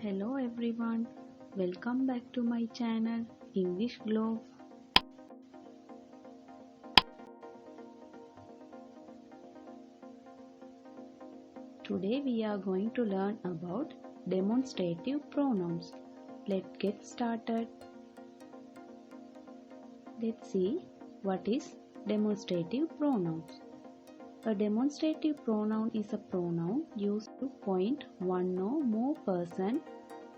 Hello everyone, welcome back to my channel English Globe. Today we are going to learn about demonstrative pronouns. Let's get started. Let's see what is demonstrative pronouns. A demonstrative pronoun is a pronoun used to point one or more person,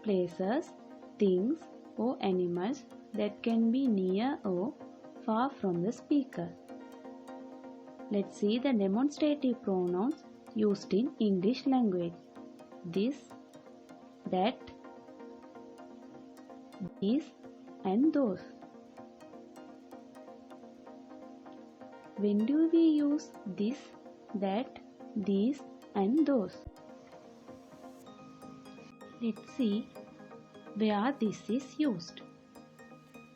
places, things or animals that can be near or far from the speaker. Let's see the demonstrative pronouns used in English language. This, that, these and those. When do we use this, that, these and those? Let's see where this is used.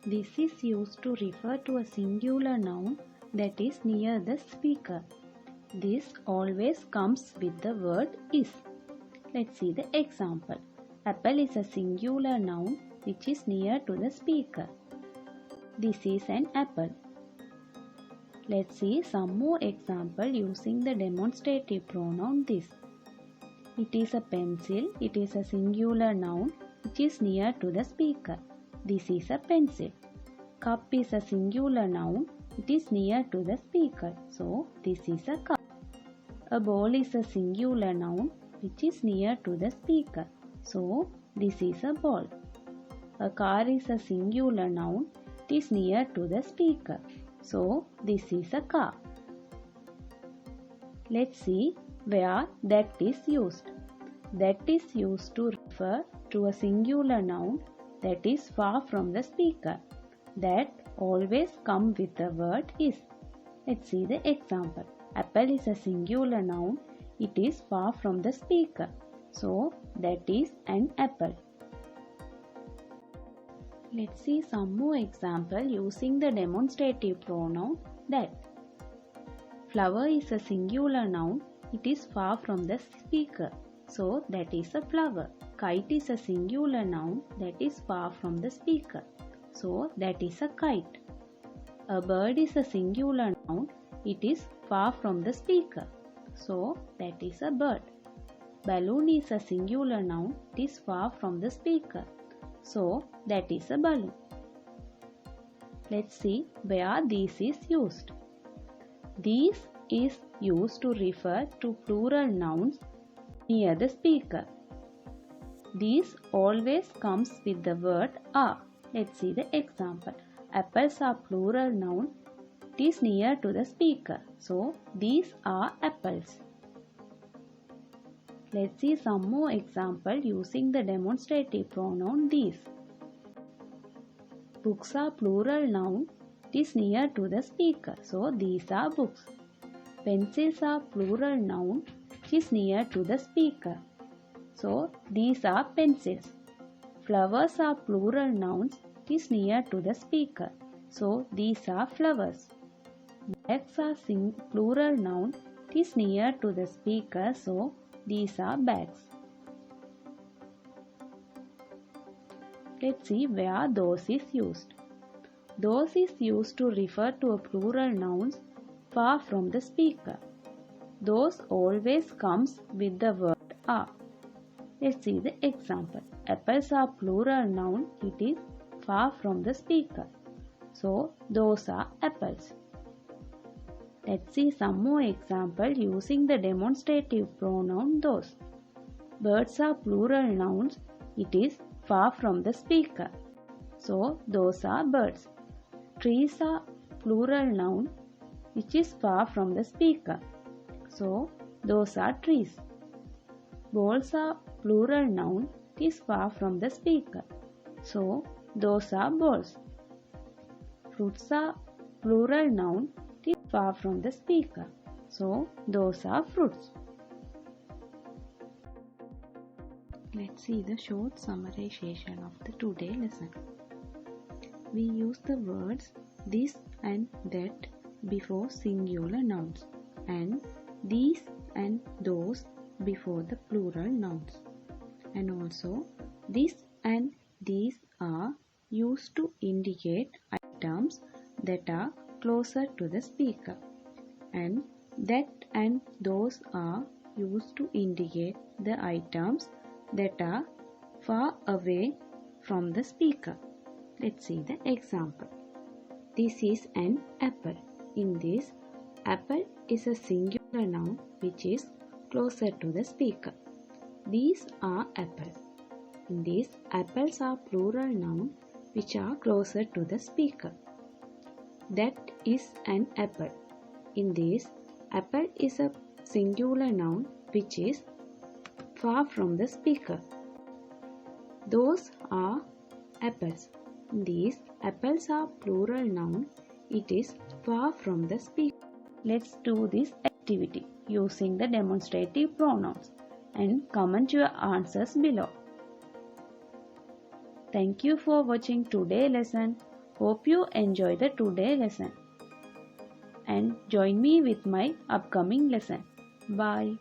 This is used to refer to a singular noun that is near the speaker. This always comes with the word is. Let's see the example. Apple is a singular noun which is near to the speaker. This is an apple. Let's see some more example using the demonstrative pronoun this. It is a pencil. It is a singular noun which is near to the speaker. This is a pencil. Cup is a singular noun. It is near to the speaker. So, this is a cup. A ball is a singular noun which is near to the speaker. So, this is a ball. A car is a singular noun. It is near to the speaker. So, this is a car. Let's see where that is used. That is used to refer to a singular noun that is far from the speaker. That always comes with the word is. Let's see the example. Apple is a singular noun. It is far from the speaker. So, that is an apple. Let's see some more example using the demonstrative pronoun that. Flower is a singular noun. It is far from the speaker. So, that is a flower. Kite is a singular noun that is far from the speaker. So, that is a kite. A bird is a singular noun. It is far from the speaker. So, that is a bird. Balloon is a singular noun. It is far from the speaker. So, that is a balloon. Let's see where this is used. This is used to refer to plural nouns near the speaker. These always comes with the word are. Let's see the example. Apples are plural noun. It is near to the speaker. So, these are apples. Let's see some more example using the demonstrative pronoun these. Books are plural noun. It is near to the speaker. So, these are books. Pencils are plural noun. It is near to the speaker. So, these are pencils. Flowers are plural nouns. It is near to the speaker. So, these are flowers. Bags are plural noun. It is near to the speaker. So, these are bags. Let's see where those is used. Those is used to refer to a plural nouns far from the speaker. Those always comes with the word are. Let's see the example. Apples are plural noun. It is far from the speaker. So, those are apples. Let's see some more example using the demonstrative pronoun those. Birds are plural nouns. It is far from the speaker. So, those are birds. Trees are plural noun which is far from the speaker. So, those are trees. Balls are plural noun. It is far from the speaker. So, those are balls. Fruits are plural noun. It is far from the speaker. So, those are fruits. Let's see the short summarization of the today lesson. We use the words this and that before singular nouns and these and those before the plural nouns. And also This and these are used to indicate items that are closer to the speaker, and that and those are used to indicate the items that are far away from the speaker. Let's see the example. This is an apple. In this, apple is a singular noun which is closer to the speaker. These are apples. In this, apples are plural noun which are closer to the speaker. That is an apple. In this, apple is a singular noun which is far from the speaker. Those are apples. In these, apples are plural noun. It is far from the speaker. Let's do this activity using the demonstrative pronouns and comment your answers below. Thank you for watching today's lesson. Hope you enjoy the today lesson. And join me with my upcoming lesson. Bye.